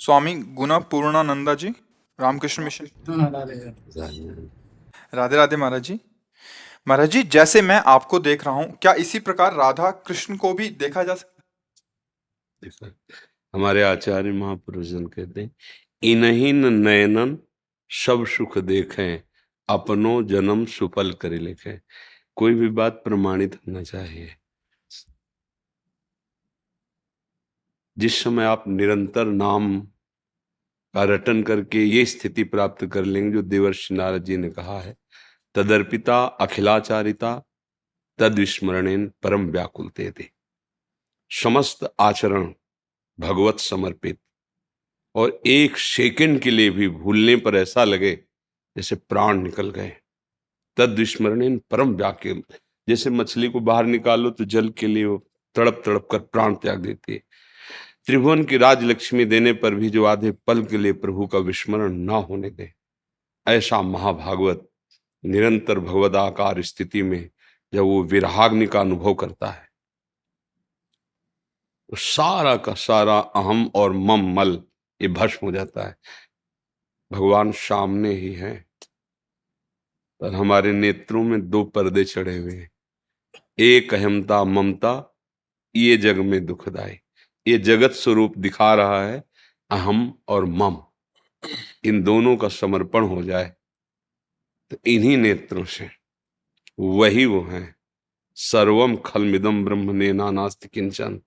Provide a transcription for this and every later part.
स्वामी गुना पूर्णानंदा जी, Ramakrishna mission. हाँ डाले हैं। राधे राधे महाराज जी। महाराज जी, जैसे मैं आपको देख रहा हूँ, क्या इसी प्रकार राधा कृष्ण को भी देखा जा सकता देखा, हमारे आचार्य महापुरुष जन कहते हैं, इन्हीं नयनन सब सुख देखें, अपनो जन्म सुफल करे लिखे। कोई भी बात प्रमाणित होना चाहिए। जिस समय आप निरंतर नाम का रटन करके ये स्थिति प्राप्त कर लेंगे जो देवर्षि नारद जी ने कहा है, तदर्पिता अखिलाचारिता तद विस्मरणेन परम व्याकुलते थे। समस्त आचरण भगवत समर्पित, और एक सेकंड के लिए भी भूलने पर ऐसा लगे जैसे प्राण निकल गए। तद विस्मरणेन परम व्याकुल, जैसे मछली को बाहर निकालो तो जल के लिए वो तड़प तड़प कर प्राण त्याग देती है। त्रिभुवन की राजलक्ष्मी देने पर भी जो आधे पल के लिए प्रभु का विस्मरण ना होने दे, ऐसा महाभागवत निरंतर भगवदाकार स्थिति में जब वो विरहाग्नि का अनुभव करता है तो सारा का सारा अहम और मम मल ये भस्म हो जाता है। भगवान सामने ही हैं, पर हमारे नेत्रों में दो पर्दे चढ़े हुए हैं। एक अहमता ममता, ये जग में दुखदाई। ये जगत स्वरूप दिखा रहा है अहम और मम, इन दोनों का समर्पण हो जाए तो इन्हीं नेत्रों से वही वो हैं। सर्वम खलमिदम ब्रह्मणे नानास्ति किंचन,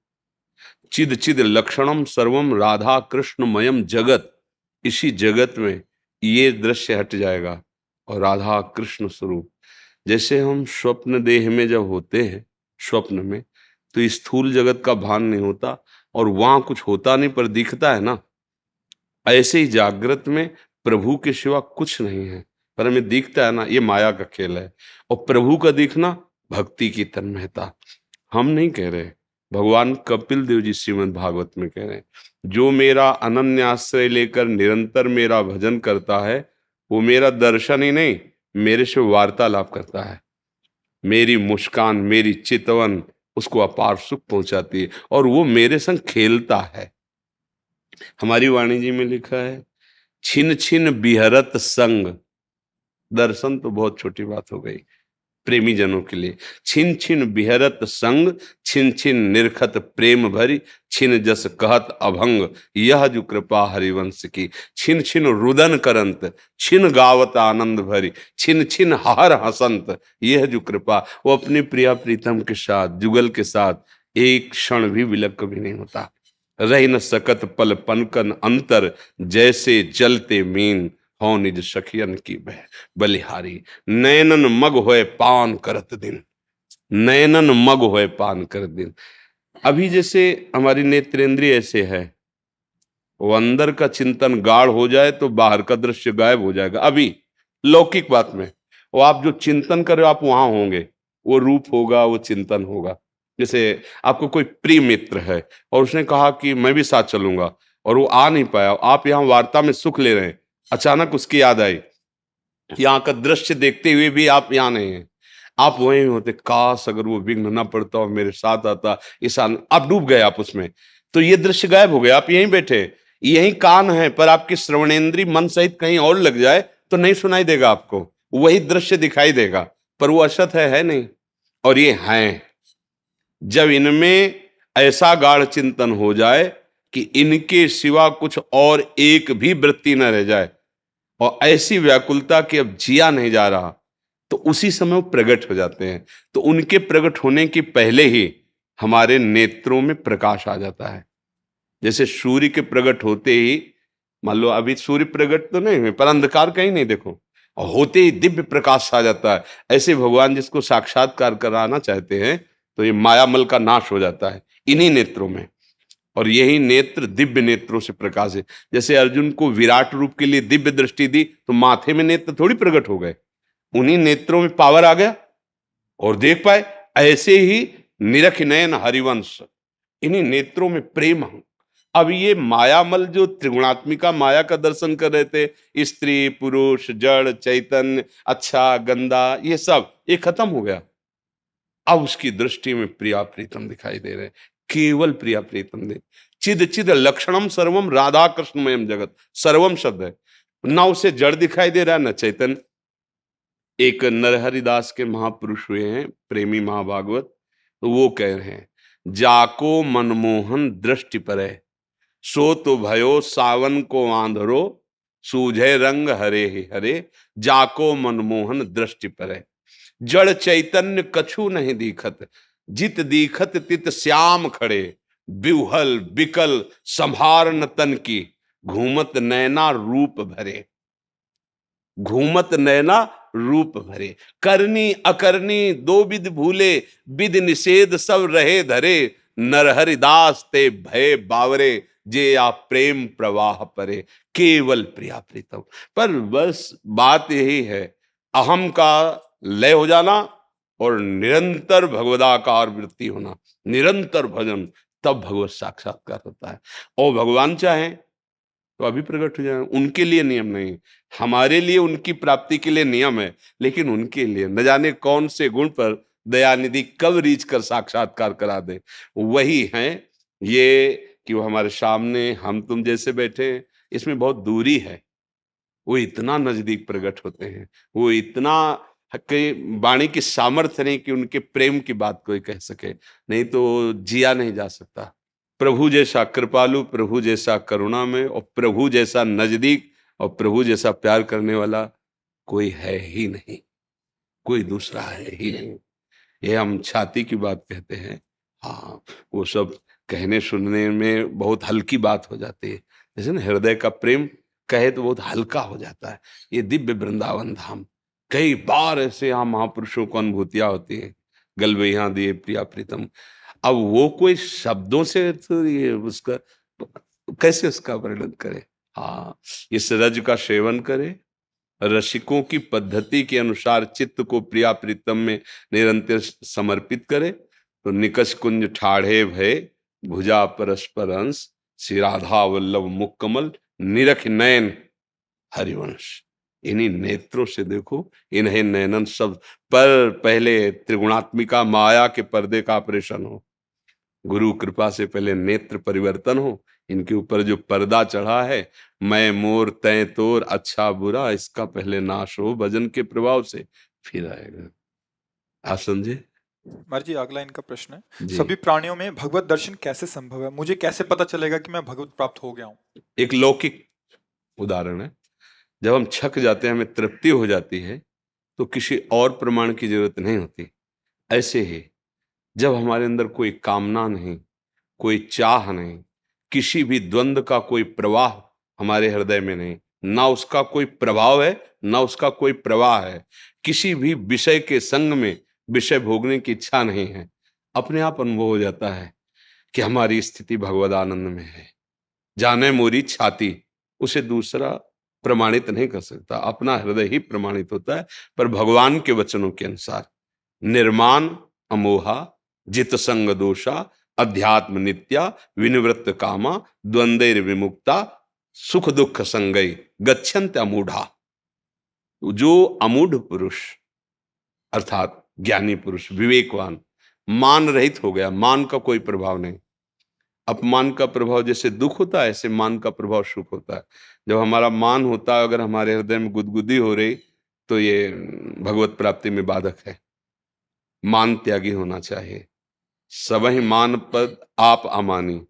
चिद चिद लक्षणम सर्वम राधा कृष्णमयम जगत। इसी जगत में ये दृश्य हट जाएगा और राधा कृष्ण स्वरूप, जैसे हम स्वप्न देह में जब होते हैं, स्वप्न में तो स्थूल जगत का भान नहीं होता और वहां कुछ होता नहीं पर दिखता है ना, ऐसे ही जागृत में प्रभु के सिवा कुछ नहीं है पर हमें दिखता है ना, ये माया का खेल है। और प्रभु का दिखना भक्ति की तन्मयता। हम नहीं कह रहे, भगवान कपिल देव जी श्रीमद् भागवत में कह रहे हैं, जो मेरा अनन्य आश्रय लेकर निरंतर मेरा भजन करता है वो मेरा दर्शन ही नहीं, मेरे से वार्तालाप करता है। मेरी मुस्कान, मेरी चितवन उसको अपार सुख पहुंचाती है और वो मेरे संग खेलता है। हमारी वाणी जी में लिखा है, छिन छिन बिहरत संग। दर्शन तो बहुत छोटी बात हो गई प्रेमी जनों के लिए। छिन छिन बिहरत संग, छिन छिन निरखत प्रेम भरी, छिन जस कहत अभंग, यह जो कृपा हरिवंश की। छिन छिन रुदन करंत, छिन गावत आनंद भरी, छिन छिन हर हसंत, यह जो कृपा। वो अपनी प्रिया प्रीतम के साथ, जुगल के साथ एक क्षण भी विलग कभी नहीं होता। रही न सकत पल पनकन अंतर, जैसे जलते मीन हो निज सखियन की बलिहारी। नैनन मग होए पान करत दिन, नैनन मग होए पान करत दिन। अभी जैसे हमारी नेत्रेंद्रिय ऐसे है, वो अंदर का चिंतन गाढ़ हो जाए तो बाहर का दृश्य गायब हो जाएगा। अभी लौकिक बात में वो आप जो चिंतन कर रहे हो आप वहां होंगे, वो रूप होगा, वो चिंतन होगा। जैसे आपको कोई प्रिय मित्र है और उसने कहा कि मैं भी साथ चलूंगा और वो आ नहीं पाया, आप यहाँ वार्ता में सुख ले रहे हैं, अचानक उसकी याद आई, यहाँ का दृश्य देखते हुए भी आप यहाँ नहीं हैं, आप वहीं होते, काश अगर वो विघ्न ना पड़ता और मेरे साथ आता, इस आप डूब गए आप उसमें, तो ये दृश्य गायब हो गया। आप यहीं बैठे, यही कान है पर आपकी श्रवणेंद्री मन सहित कहीं और लग जाए तो नहीं सुनाई देगा आपको, वही दृश्य दिखाई देगा पर वो असत है नहीं। और ये हैं, जब इनमें ऐसा गाढ़ चिंतन हो जाए कि इनके सिवा कुछ और एक भी वृत्ति न रह जाए और ऐसी व्याकुलता कि अब जिया नहीं जा रहा, तो उसी समय वो प्रकट हो जाते हैं। तो उनके प्रकट होने के पहले ही हमारे नेत्रों में प्रकाश आ जाता है। जैसे सूर्य के प्रकट होते ही, मान लो अभी सूर्य प्रकट तो नहीं हुए पर अंधकार कहीं नहीं देखो, और होते ही दिव्य प्रकाश आ जाता है। ऐसे भगवान जिसको साक्षात्कार कराना चाहते हैं तो ये मायामल का नाश हो जाता है इन्हीं नेत्रों में। और यही नेत्र दिव्य नेत्रों से प्रकाश है। जैसे अर्जुन को विराट रूप के लिए दिव्य दृष्टि दी तो माथे में नेत्र थोड़ी प्रकट हो गए, उन्हीं नेत्रों में पावर आ गया और देख पाए। ऐसे ही निरख नयन हरिवंश, इन्हीं नेत्रों में प्रेम। अब ये मायामल जो त्रिगुणात्मिका माया का दर्शन कर रहे थे, स्त्री पुरुष जड़ चैतन्य अच्छा गंदा ये सब, ये खत्म हो गया। अब उसकी दृष्टि में प्रिया प्रीतम दिखाई दे रहे, केवल प्रिया प्रीतम दे। चिद चिद लक्षणम सर्वम, राधा कृष्णमयम जगत, सर्वम शब्द है। ना उसे जड़ दिखाई दे रहा है, ना चैतन्य। एक नरहरिदास के महापुरुष हुए हैं, प्रेमी महाभागवत, तो वो कह रहे हैं, जाको मनमोहन दृष्टि परे, सो तो भयो सावन को आंधरो, सूझे रंग हरे ही हरे, जाको मनमोहन दृष्टि परे। जड़ चैतन्य कछु नहीं दिखत, जित दिखत तित श्याम खड़े, बिहुल बिकल संभार न तन की, घूमत नैना रूप भरे। घूमत नैना रूप भरे, करनी अकरनी दो विध भूले, विध निषेध सब रहे धरे, नरहरिदास ते भय बावरे, जे या प्रेम प्रवाह परे, केवल प्रिया प्रीतम। पर बस बात यही है, अहम का लय हो जाना और निरंतर भगवदाकार वृत्ति होना, निरंतर भजन, तब भगवत साक्षात्कार होता है। और भगवान चाहे तो अभी प्रकट हो जाए, उनके लिए नियम नहीं, हमारे लिए उनकी प्राप्ति के लिए नियम है, लेकिन उनके लिए न जाने कौन से गुण पर दयानिधि कब रीच कर साक्षात्कार करा दे। वही है ये कि वो हमारे सामने हम तुम जैसे बैठे हैं, इसमें बहुत दूरी है, वो इतना नजदीक प्रकट होते हैं, वो इतना वाणी की सामर्थ्य नहीं कि उनके प्रेम की बात कोई कह सके, नहीं तो जिया नहीं जा सकता। प्रभु जैसा कृपालु, प्रभु जैसा करुणामय, और प्रभु जैसा नजदीक और प्रभु जैसा प्यार करने वाला कोई है ही नहीं, कोई दूसरा है ही नहीं। ये हम छाती की बात कहते हैं, हाँ, वो सब कहने सुनने में बहुत हल्की बात हो जाती है, जैसे ना हृदय का प्रेम कहे तो बहुत हल्का हो जाता है। ये दिव्य वृंदावन धाम, कई बार ऐसे यहाँ महापुरुषों को अनुभूतियां होती है, गलबैया दिए प्रिया प्रीतम। अब वो कोई शब्दों से तो ये उसका कैसे उसका वर्णन करे। हाँ, इस रज का सेवन करे, रसिकों की पद्धति के अनुसार चित्त को प्रिया प्रीतम में निरंतर समर्पित करे, तो निकष कुंज ठाढ़े भय, भुजा परस्पर अंश, श्री राधा वल्लभ मुख कमल, निरख नयन हरिवंश। इन्हीं नेत्रों से देखो, इन्हें नयनन शब्द पर पहले त्रिगुणात्मिका माया के पर्दे का ऑपरेशन हो, गुरु कृपा से पहले नेत्र परिवर्तन हो, इनके ऊपर जो पर्दा चढ़ा है, मैं मोर तय तोर अच्छा बुरा, इसका पहले नाश हो भजन के प्रभाव से, फिर आएगा। आप समझे महाराज जी, अगला इनका प्रश्न है, जी। सभी प्राणियों में भगवत दर्शन कैसे संभव है? मुझे कैसे पता चलेगा कि मैं भगवत प्राप्त हो गया हूँ? एक लौकिक उदाहरण है, जब हम छक जाते हैं, हमें तृप्ति हो जाती है, तो किसी और प्रमाण की जरूरत नहीं होती। ऐसे ही जब हमारे अंदर कोई कामना नहीं, कोई चाह नहीं, किसी भी द्वंद्व का कोई प्रवाह हमारे हृदय में नहीं, ना उसका कोई प्रभाव है ना उसका कोई प्रवाह है, किसी भी विषय के संग में विषय भोगने की इच्छा नहीं है, अपने आप अनुभव हो जाता है कि हमारी स्थिति भगवद आनंद में है। जाने मोरी छाती, उसे दूसरा प्रमाणित नहीं कर सकता, अपना हृदय ही प्रमाणित होता है। पर भगवान के वचनों के अनुसार निर्माण अमोहा, जित संग दोषा, अध्यात्म नित्या, विनिवृत्त कामा, द्वंद्वैर विमुक्ता, सुख दुख संगई, गच्छन्त अमूढ़ा। जो अमूढ़ पुरुष अर्थात ज्ञानी पुरुष, विवेकवान, मान रहित हो गया, मान का कोई प्रभाव नहीं। अपमान का प्रभाव जैसे दुख होता है, ऐसे मान का प्रभाव सुख होता है। जब हमारा मान होता है, अगर हमारे हृदय में गुदगुदी हो रही, तो ये भगवत प्राप्ति में बाधक है। मान त्यागी होना चाहिए। सबहि मान पद आप अमानी,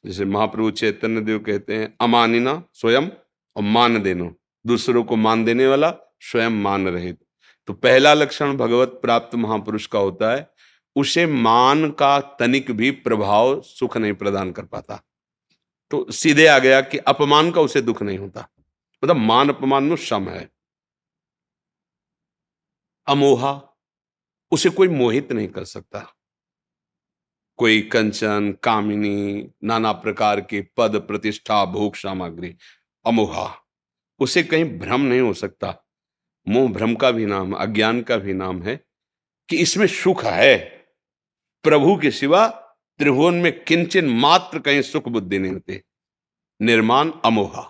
जैसे महाप्रभु चैतन्य देव कहते हैं, अमानिना स्वयं और मान देनो, दूसरों को मान देने वाला, स्वयं मान रहित। तो पहला लक्षण भगवत प्राप्त महापुरुष का होता है, उसे मान का तनिक भी प्रभाव सुख नहीं प्रदान कर पाता। तो सीधे आ गया कि अपमान का उसे दुख नहीं होता, मतलब मान अपमान में सम है। अमोहा, उसे कोई मोहित नहीं कर सकता। कोई कंचन, कामिनी, नाना प्रकार के पद, प्रतिष्ठा, भोग सामग्री, अमोहा, उसे कहीं भ्रम नहीं हो सकता। मोह भ्रम का भी नाम, अज्ञान का भी नाम है कि इसमें सुख है, प्रभु के सिवा त्रिभुवन में किंचन मात्र कहीं सुख बुद्धि नहीं होती। निर्माण अमोहा,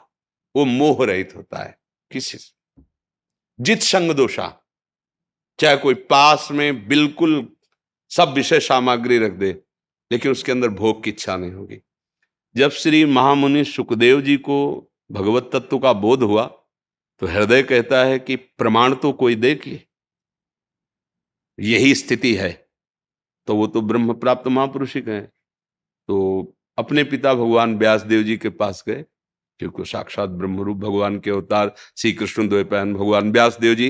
वो मोह रहित होता है किसी से। जित संग दोषा, चाहे कोई पास में बिल्कुल सब विषय सामग्री रख दे, लेकिन उसके अंदर भोग की इच्छा नहीं होगी। जब श्री महामुनि सुखदेव जी को भगवत तत्व का बोध हुआ तो हृदय कहता है कि प्रमाण तो कोई दे कि यही स्थिति है, तो वो तो ब्रह्म प्राप्त महापुरुष ही कहें। तो अपने पिता भगवान व्यास देव जी के पास गए, क्योंकि साक्षात ब्रह्मरूप भगवान के अवतार श्री कृष्ण द्वैपायन भगवान व्यास देव जी।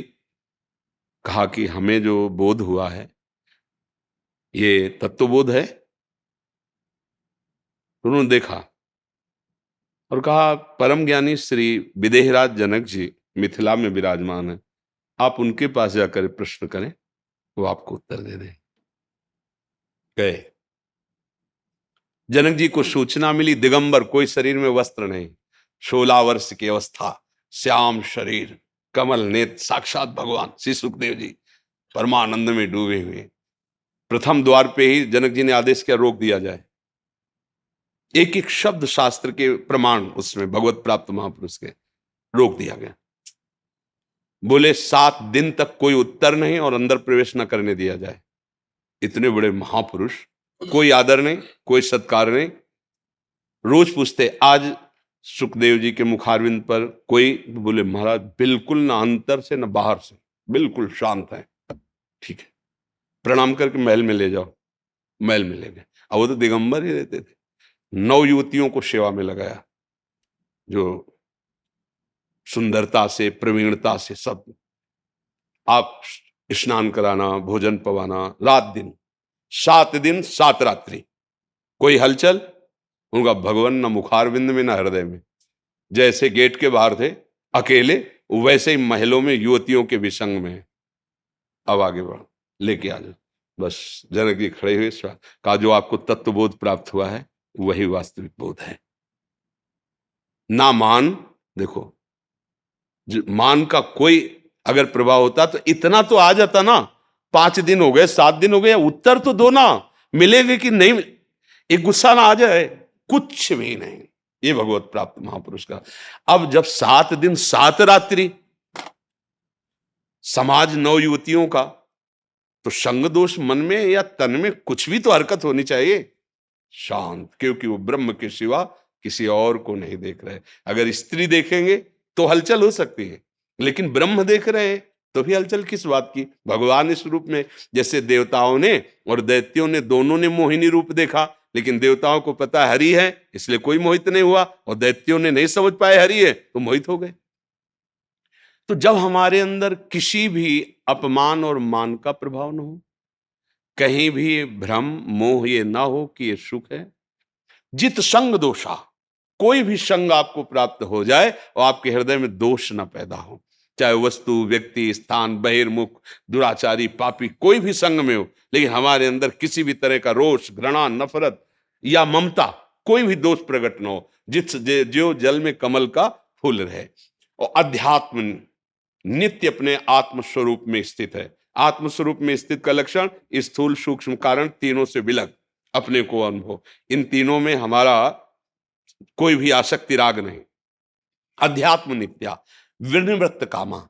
कहा कि हमें जो बोध हुआ है ये तत्वबोध है। उन्होंने देखा और कहा, परम ज्ञानी श्री विदेहराज जनक जी मिथिला में विराजमान है, आप उनके पास जाकर प्रश्न करें, वो आपको उत्तर दे दें। गए, जनक जी को सूचना मिली, दिगंबर, कोई शरीर में वस्त्र नहीं, 16 वर्ष की अवस्था, श्याम शरीर, कमल नेत्र, साक्षात भगवान श्री सुखदेव जी परमानंद में डूबे हुए। प्रथम द्वार पे ही जनक जी ने आदेश किया, रोक दिया जाए। एक एक शब्द शास्त्र के प्रमाण उसमें भगवत प्राप्त महापुरुष के रोक दिया गया। बोले 7 दिन तक कोई उत्तर नहीं और अंदर प्रवेश न करने दिया जाए। इतने बड़े महापुरुष, कोई आदर नहीं, कोई सत्कार नहीं। रोज पूछते, आज सुखदेव जी के मुखारविंद पर कोई, बोले महाराज बिल्कुल ना अंदर से ना बाहर से, बिल्कुल शांत है। ठीक है, प्रणाम करके महल में ले जाओ। महल में ले गए। अब वो तो दिगंबर ही रहते थे। 9 युवतियों को सेवा में लगाया, जो सुंदरता से, प्रवीणता से, सब आप स्नान कराना, भोजन पवाना, रात दिन, 7 दिन 7 रात्रि, कोई हलचल उनका भगवान न मुखारविंद में न हृदय में। जैसे गेट के बाहर थे अकेले, वैसे ही महलों में युवतियों के विसंग में। अब आगे बढ़ो, लेके आ जाओ। बस जनक जी खड़े हुए, कहा जो आपको तत्वबोध प्राप्त हुआ है वही वास्तविक बोध है। ना मान, देखो मान का कोई अगर प्रभाव होता तो इतना तो आ जाता ना। 5 दिन हो गए, 7 दिन हो गए, उत्तर तो दो ना, मिलेगा कि नहीं, एक गुस्सा ना आ जाए, कुछ भी नहीं। ये भगवत प्राप्त महापुरुष का। अब जब 7 दिन 7 रात्रि, समाज 9 युवतियों का, तो संग दोष मन में या तन में कुछ भी तो हरकत होनी चाहिए। शांत, क्योंकि वो ब्रह्म के सिवा किसी और को नहीं देख रहे। अगर स्त्री देखेंगे तो हलचल हो सकती है, लेकिन ब्रह्म देख रहे हैं तो भी हलचल किस बात की। भगवान इस रूप में, जैसे देवताओं ने और दैत्यों ने दोनों ने मोहिनी रूप देखा, लेकिन देवताओं को पता हरि है इसलिए कोई मोहित नहीं हुआ, और दैत्यों ने नहीं समझ पाए हरि है तो मोहित हो गए। तो जब हमारे अंदर किसी भी अपमान और मान का प्रभाव न हो, कहीं भी भ्रम मोह ये ना हो कि ये सुख है, जित संग दोषा, कोई भी संग आपको प्राप्त हो जाए और आपके हृदय में दोष ना पैदा हो, चाहे वस्तु, व्यक्ति, स्थान, बहिर्मुख, दुराचारी, पापी, कोई भी संग में हो, लेकिन हमारे अंदर किसी भी तरह का रोष, घृणा, नफरत या ममता, कोई भी दोष प्रकट न हो, जो जल में कमल का फूल रहे। और अध्यात्म नित्य अपने आत्म स्वरूप में स्थित है। आत्म स्वरूप में स्थित का लक्षण स्थूल, सूक्ष्म, कारण, तीनों से विलग अपने को अनुभव। इन तीनों में हमारा कोई भी आसक्ति राग नहीं। अध्यात्म नित्या विनिवृत्त कामा,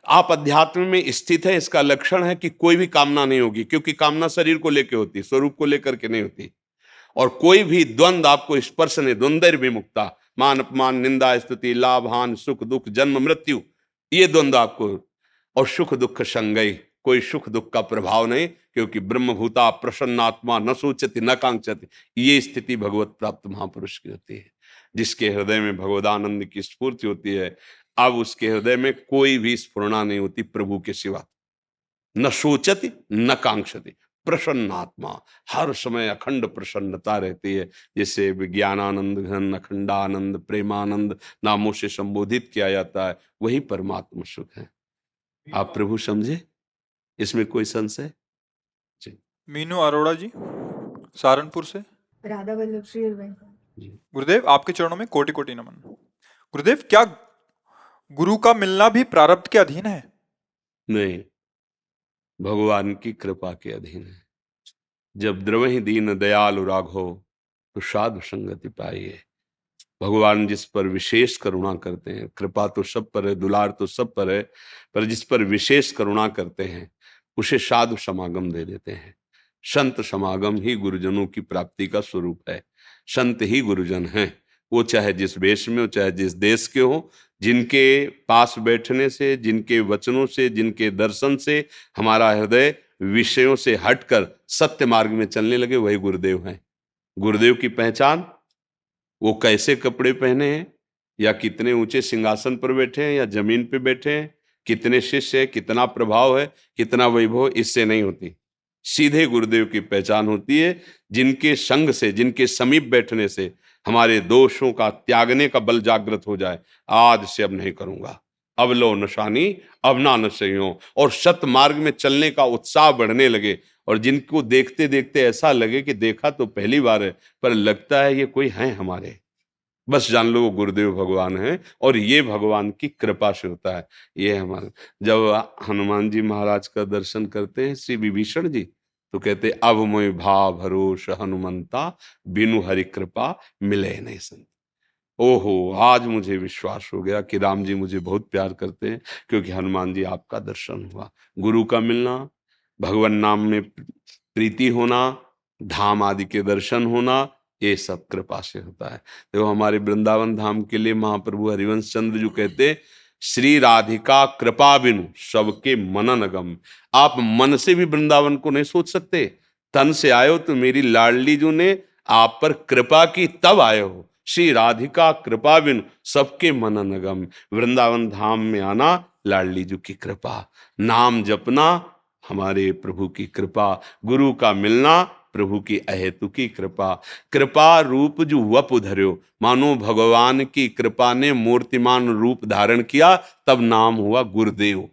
आप अध्यात्म में स्थित है, इसका लक्षण है कि कोई भी कामना नहीं होगी, क्योंकि कामना शरीर को लेकर होती है, स्वरूप को लेकर के नहीं होती। और कोई भी द्वंद आपको स्पर्श नहीं, द्वंद्व विमुक्ता, मान अपमान, निंदा स्तुति, लाभ हानि, सुख दुख, जन्म मृत्यु, ये द्वंद्व आपको। और सुख दुख संगई, कोई सुख दुख का प्रभाव नहीं, क्योंकि ब्रह्मभूता प्रसन्नात्मा न सोचती न कांक्षति। ये स्थिति भगवत प्राप्त महापुरुष की होती है, जिसके हृदय में भगवदानंद की स्फूर्ति होती है। अब उसके हृदय में कोई भी स्फुरणा नहीं होती प्रभु के सिवा, न सोचती न कांक्षति, प्रसन्नात्मा, हर समय अखंड प्रसन्नता रहती है, जिसे विज्ञानानंद घन अखंडानंद प्रेमानंद नामों से संबोधित किया जाता है, वही परमात्मा सुख है। आप प्रभु समझे, इसमें कोई संशय? जी मीनू अरोड़ा जी, सहारनपुर से। राधा वल्लभ श्री अरविंद। जी। गुरुदेव, आपके चरणों में कोटि कोटि नमन। गुरुदेव, क्या गुरु का मिलना भी प्रारब्ध के अधीन है? नहीं, भगवान की कृपा के अधीन है। जब द्रवहि दीन दयालु राघो तो साधु संगति पाइए। भगवान जिस पर विशेष करुणा करते हैं, कृपा तो सब पर है, दुलार तो सब पर है, पर जिस पर विशेष करुणा करते हैं उसे साधु समागम दे देते हैं। संत समागम ही गुरुजनों की प्राप्ति का स्वरूप है। संत ही गुरुजन हैं। वो चाहे जिस वेश में हो, चाहे जिस देश के हो, जिनके पास बैठने से, जिनके वचनों से, जिनके दर्शन से हमारा हृदय विषयों से हटकर सत्य मार्ग में चलने लगे, वही गुरुदेव हैं। गुरुदेव की पहचान, वो कैसे कपड़े पहने हैं, या कितने ऊंचे सिंहासन पर बैठे हैं, या जमीन पे बैठे हैं, कितने शिष्य है, कितना प्रभाव है, कितना वैभव, इससे नहीं होती। सीधे गुरुदेव की पहचान होती है, जिनके संग से, जिनके समीप बैठने से हमारे दोषों का त्यागने का बल जागृत हो जाए। आज से अब नहीं करूंगा, अब लो नशानी अब ना नशइयों, और सत मार्ग में चलने का उत्साह बढ़ने लगे। और जिनको देखते देखते ऐसा लगे कि देखा तो पहली बार है, पर लगता है ये कोई है हमारे, बस जान लो वो गुरुदेव भगवान है, और ये भगवान की कृपा से होता है। ये हमारे, जब हनुमान जी महाराज का दर्शन करते हैं श्री विभीषण जी, तो कहते अब मोहि भाव भरोस हनुमंता, बिनु हरि कृपा मिले नहीं संत। ओहो, आज मुझे विश्वास हो गया कि राम जी मुझे बहुत प्यार करते हैं, क्योंकि हनुमान जी आपका दर्शन हुआ। गुरु का मिलना, भगवान नाम में प्रीति होना, धाम आदि के दर्शन होना, ये सब कृपा से होता है। देखो हमारे वृंदावन धाम के लिए महाप्रभु हरिवंश चंद्र जी कहते, श्री राधिका कृपा बिनु सबके मनन गम। आप मन से भी वृंदावन को नहीं सोच सकते, तन से आए हो तो मेरी लाडली जी ने आप पर कृपा की तब आए हो। श्री राधिका कृपा बिनु सबके मनन गम। वृंदावन धाम में आना लाडली जी की कृपा, नाम जपना हमारे प्रभु की कृपा, गुरु का मिलना प्रभु की अहेतु की कृपा। कृपा रूप जो वप धर्यो, मानो भगवान की कृपा ने मूर्तिमान रूप धारण किया, तब नाम हुआ गुरुदेव।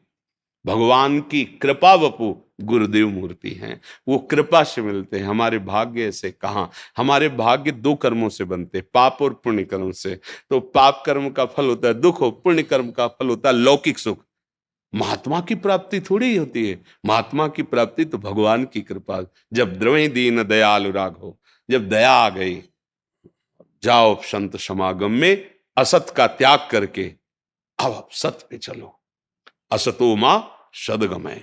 भगवान की कृपा वपु गुरुदेव मूर्ति हैं, वो कृपा से मिलते हैं। हमारे भाग्य ऐसे कहाँ, हमारे भाग्य दो कर्मों से बनते, पाप और पुण्य कर्म से। तो पाप कर्म का फल होता है दुख, हो पुण्य कर्म का फल होता है लौकिक सुख। महात्मा की प्राप्ति थोड़ी ही होती है, महात्मा की प्राप्ति तो भगवान की कृपा। जब द्रवि दीन दयालु राघो, जब दया आ गई, जाओ संत समागम में असत का त्याग करके अब सत पे चलो। असतो मां सदगमय,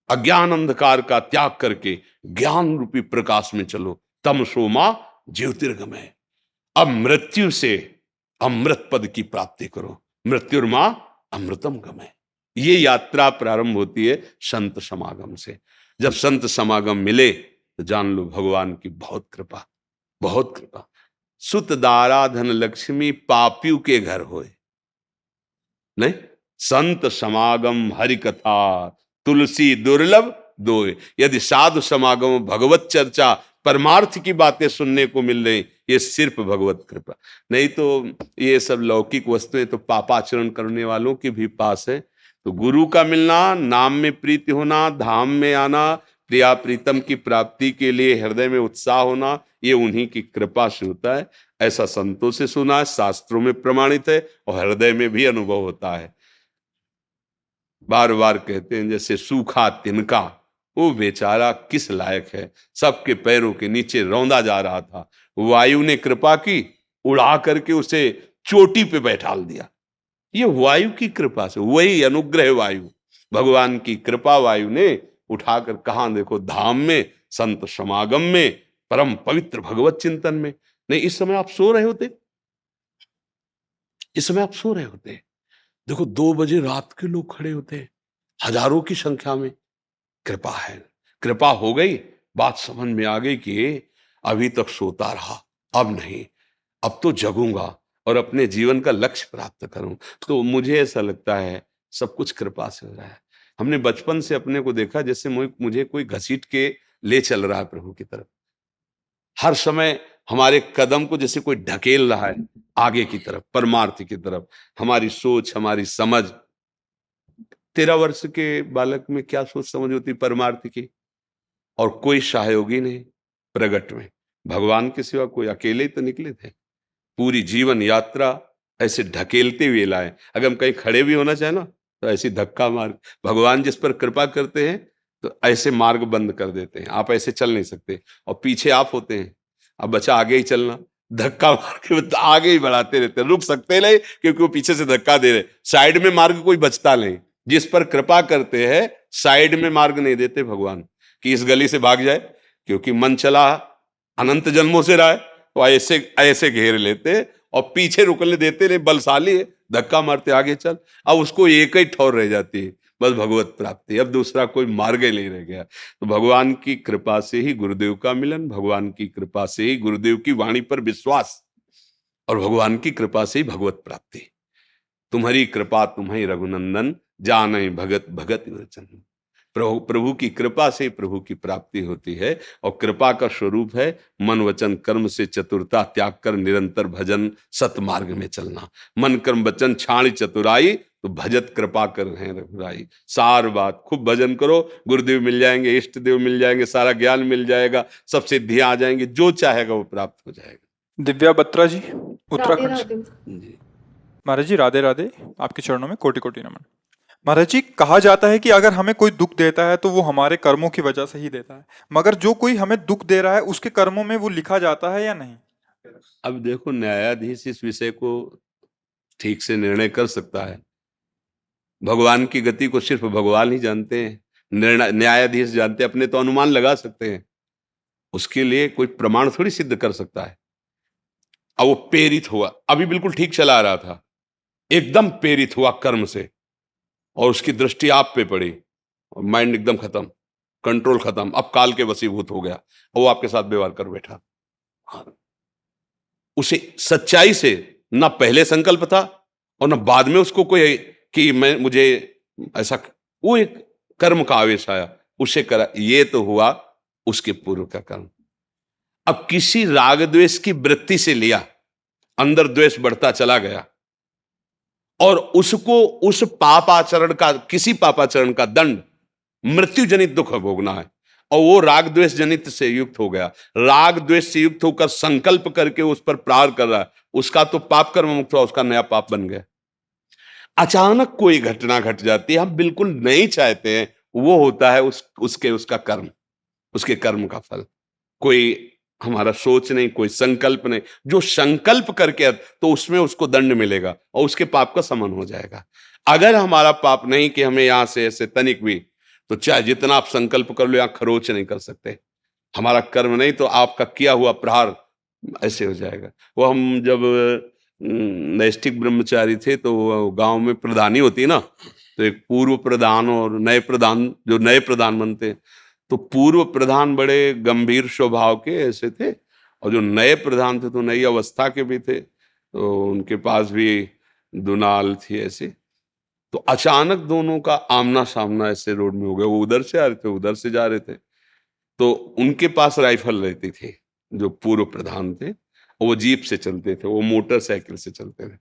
अज्ञान अंधकार का त्याग करके ज्ञान रूपी प्रकाश में चलो। तमसो मां ज्योतिर्गमय, अब मृत्यु से अमृत पद की प्राप्ति करो। मृत्युर्मा अमृतम गमय। ये यात्रा प्रारंभ होती है संत समागम से। जब संत समागम मिले तो जान लो भगवान की बहुत कृपा, बहुत कृपा। सुत दारा धन लक्ष्मी पापियों के घर होए, नहीं संत समागम हरि कथा तुलसी दुर्लभ दोए। यदि साधु समागम भगवत चर्चा परमार्थ की बातें सुनने को मिल रही, ये सिर्फ भगवत कृपा। नहीं तो ये सब लौकिक वस्तुएं तो पापाचरण करने वालों के भी पास है। तो गुरु का मिलना, नाम में प्रीति होना, धाम में आना, प्रिया प्रीतम की प्राप्ति के लिए हृदय में उत्साह होना, ये उन्हीं की कृपा से होता है। ऐसा संतों से सुना है, शास्त्रों में प्रमाणित है, और हृदय में भी अनुभव होता है। बार बार कहते हैं जैसे सूखा तिनका, वो बेचारा किस लायक है, सबके पैरों के नीचे रौंदा जा रहा था, वायु ने कृपा की, उड़ा करके उसे चोटी पे बैठाल दिया। ये वायु की कृपा से, वही अनुग्रह वायु, भगवान की कृपा वायु ने उठाकर कहां देखो धाम में, संत समागम में, परम पवित्र भगवत चिंतन में। नहीं, इस समय आप सो रहे होते, इस समय आप सो रहे होते। देखो 2 बजे रात के लोग खड़े होते हैं हजारों की संख्या में। कृपा है, कृपा हो गई, बात समझ में आ गई कि अभी तक सोता रहा, अब नहीं, अब तो जगूंगा और अपने जीवन का लक्ष्य प्राप्त करूं। तो मुझे ऐसा लगता है सब कुछ कृपा से हो रहा है। हमने बचपन से अपने को देखा जैसे मुझे कोई घसीट के ले चल रहा है प्रभु की तरफ। हर समय हमारे कदम को जैसे कोई ढकेल रहा है आगे की तरफ, परमार्थ की तरफ। हमारी सोच, हमारी समझ, 13 वर्ष के बालक में क्या सोच समझ होती परमार्थ की, और कोई सहयोगी नहीं प्रगट में। भगवान के सिवा कोई, अकेले ही तो निकले थे। पूरी जीवन यात्रा ऐसे ढकेलते हुए लाए। अगर हम कहीं खड़े भी होना चाहे ना, तो ऐसी धक्का मार, भगवान जिस पर कृपा करते हैं तो ऐसे मार्ग बंद कर देते हैं, आप ऐसे चल नहीं सकते, और पीछे आप होते हैं, अब बच्चा आगे ही चलना, धक्का मार के आगे ही बढ़ाते रहते हैं, रुक सकते नहीं क्योंकि वो पीछे से धक्का दे रहे। साइड में मार्ग कोई बचता नहीं। जिस पर कृपा करते हैं साइड में मार्ग नहीं देते भगवान कि इस गली से भाग जाए, क्योंकि मन चला अनंत जन्मों से रहा है, तो ऐसे ऐसे घेर लेते और पीछे रुकने देते नहीं, बलशाली है, धक्का मारते आगे चल। अब उसको एक ही ठौर रह जाती है, बस भगवत प्राप्ति, अब दूसरा कोई मार्ग ही नहीं रह गया। तो भगवान की कृपा से ही गुरुदेव का मिलन, भगवान की कृपा से ही गुरुदेव की वाणी पर विश्वास, और भगवान की कृपा से ही भगवत प्राप्ति। तुम्हारी कृपा तुम्हें रघुनंदन, जानहि भगत भगत वचन। प्रभु प्रभु की कृपा से प्रभु की प्राप्ति होती है, और कृपा का स्वरूप है मन वचन कर्म से चतुरता त्याग कर निरंतर भजन सतमार्ग में चलना। मन कर्म वचन छाणी चतुराई, तो भजत कृपा कर है रघुराई। सार बात, खूब भजन करो, गुरुदेव मिल जाएंगे, इष्ट देव मिल जाएंगे, सारा ज्ञान मिल जाएगा, सब सिद्धियां आ जाएंगी, जो चाहेगा वो प्राप्त हो जाएगा। दिव्या बत्रा जी, राधे उत्तराखंड से। राधे। जी महाराज जी राधे राधे, आपके चरणों में कोटि कोटि नमन। महाराज जी, कहा जाता है कि अगर हमें कोई दुख देता है तो वो हमारे कर्मों की वजह से ही देता है, मगर जो कोई हमें दुख दे रहा है उसके कर्मों में वो लिखा जाता है या नहीं? अब देखो, न्यायाधीश इस विषय को ठीक से निर्णय कर सकता है। भगवान की गति को सिर्फ भगवान ही जानते हैं, निर्णय न्यायाधीश जानते हैं, अपने तो अनुमान लगा सकते हैं, उसके लिए कोई प्रमाण थोड़ी सिद्ध कर सकता है। अब वो प्रेरित हुआ, अभी बिल्कुल ठीक चला आ रहा था, एकदम प्रेरित हुआ कर्म से, और उसकी दृष्टि आप पे पड़ी, और माइंड एकदम खत्म, कंट्रोल खत्म, अब काल के वशीभूत हो गया, और वो आपके साथ व्यवहार कर बैठा। उसे सच्चाई से ना पहले संकल्प था और ना बाद में उसको कोई कि मैं मुझे ऐसा, वो एक कर्म का आवेश आया, उसे करा, ये तो हुआ उसके पूर्व का कर्म। अब किसी राग द्वेष की वृत्ति से लिया, अंदर द्वेष बढ़ता चला गया, और उसको उस पापाचरण का, किसी पापाचरण का दंड मृत्यु जनित दुख भोगना है, और वो राग द्वेष जनित से युक्त हो गया, राग द्वेष से युक्त होकर संकल्प करके उस पर प्रहार कर रहा है, उसका तो पाप कर्म मुक्त हुआ, उसका नया पाप बन गया। अचानक कोई घटना घट जाती है, हम बिल्कुल नहीं चाहते हैं, वो होता है उसका कर्म, उसके कर्म का फल। कोई हमारा सोच नहीं, कोई संकल्प नहीं, जो संकल्प करके तो उसमें उसको दंड मिलेगा और उसके पाप का समन हो जाएगा। अगर हमारा पाप नहीं कि हमें यहां से ऐसे तनिक भी, तो चाहे जितना आप संकल्प कर लो, यहां खरोच नहीं कर सकते। हमारा कर्म नहीं तो आपका किया हुआ प्रहार ऐसे हो जाएगा। वो हम जब नैष्ठिक ब्रह्मचारी थे, तो गांव में प्रधानी होती है ना, तो एक पूर्व प्रधान और नए प्रधान, जो नए प्रधान बनते हैं, तो पूर्व प्रधान बड़े गंभीर स्वभाव के ऐसे थे, और जो नए प्रधान थे तो नई अवस्था के भी थे, तो उनके पास भी दुनाल थी ऐसे। तो अचानक दोनों का आमना सामना ऐसे रोड में हो गया, वो उधर से आ रहे थे, उधर से जा रहे थे, तो उनके पास राइफल रहती थी, जो पूर्व प्रधान थे, वो जीप से चलते थे, वो मोटरसाइकिल से चलते थे।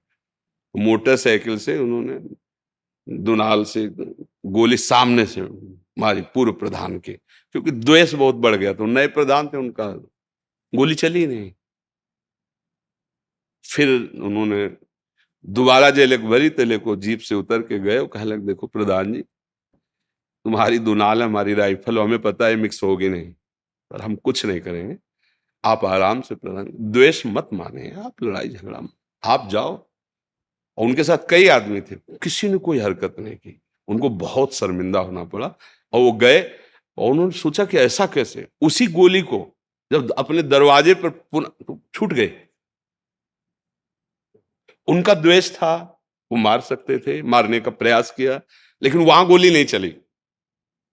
मोटरसाइकिल से उन्होंने दुनाल से गोली सामने से मारी पूर्व प्रधान के, क्योंकि द्वेष बहुत बढ़ गया, तो नए प्रधान थे, उनका गोली चली नहीं। फिर उन्होंने दोबारा जेल भरी, तेले को जीप से उतर के गए, कहने लगे देखो प्रधान जी, तुम्हारी दुनाल है, हमारी राइफल, हमें पता है मिक्स होगी नहीं, पर हम कुछ नहीं करेंगे, आप आराम से प्रधान, द्वेष मत माने, आप लड़ाई झगड़ा आप जाओ। और उनके साथ कई आदमी थे, किसी ने कोई हरकत नहीं की, उनको बहुत शर्मिंदा होना पड़ा, और वो गए, और उन्होंने सोचा कि ऐसा कैसे, उसी गोली को जब अपने दरवाजे पर छूट गए, उनका द्वेष था, वो मार सकते थे, मारने का प्रयास किया, लेकिन वहां गोली नहीं चली,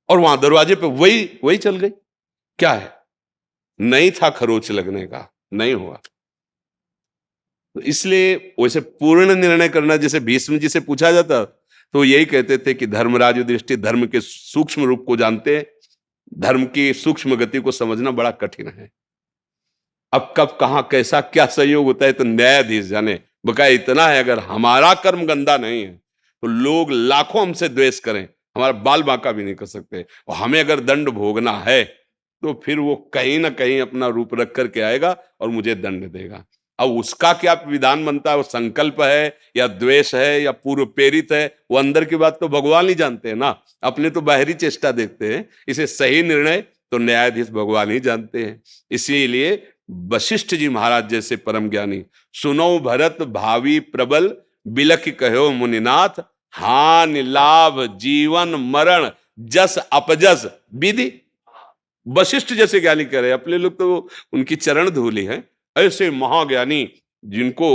और वहां दरवाजे पे वही चल गई। क्या है, नहीं था खरोच लगने का, नहीं हुआ। तो इसलिए वैसे पूर्ण निर्णय करना, जैसे भीष्म जी से पूछा जाता, तो यही कहते थे कि धर्मराज युधिष्ठिर धर्म के सूक्ष्म रूप को जानते हैं, धर्म की सूक्ष्म गति को समझना बड़ा कठिन है। अब कब कहां कैसा क्या सहयोग होता है तो न्यायाधीश जाने। बकाया इतना है, अगर हमारा कर्म गंदा नहीं है तो लोग लाखों हमसे द्वेष करें, हमारा बाल बांका भी नहीं कर सकते, और हमें अगर दंड भोगना है तो फिर वो कहीं ना कहीं अपना रूप रख करके आएगा और मुझे दंड देगा। अब उसका क्या विधान बनता है, वो संकल्प है या द्वेष है या पूर्व प्रेरित है, वो अंदर की बात तो भगवान ही जानते हैं ना, अपने तो बाहरी चेष्टा देखते हैं। इसे सही निर्णय तो न्यायाधीश भगवान ही जानते हैं। इसीलिए वशिष्ठ जी महाराज जैसे परम ज्ञानी, सुनो भरत भावी प्रबल, बिलख कहो मुनिनाथ, हान लाभ जीवन मरण जस अपजस विधि। वशिष्ठ जैसे ज्ञानी कह रहे, अपने लोग तो उनकी चरण धूली है, ऐसे महाज्ञानी जिनको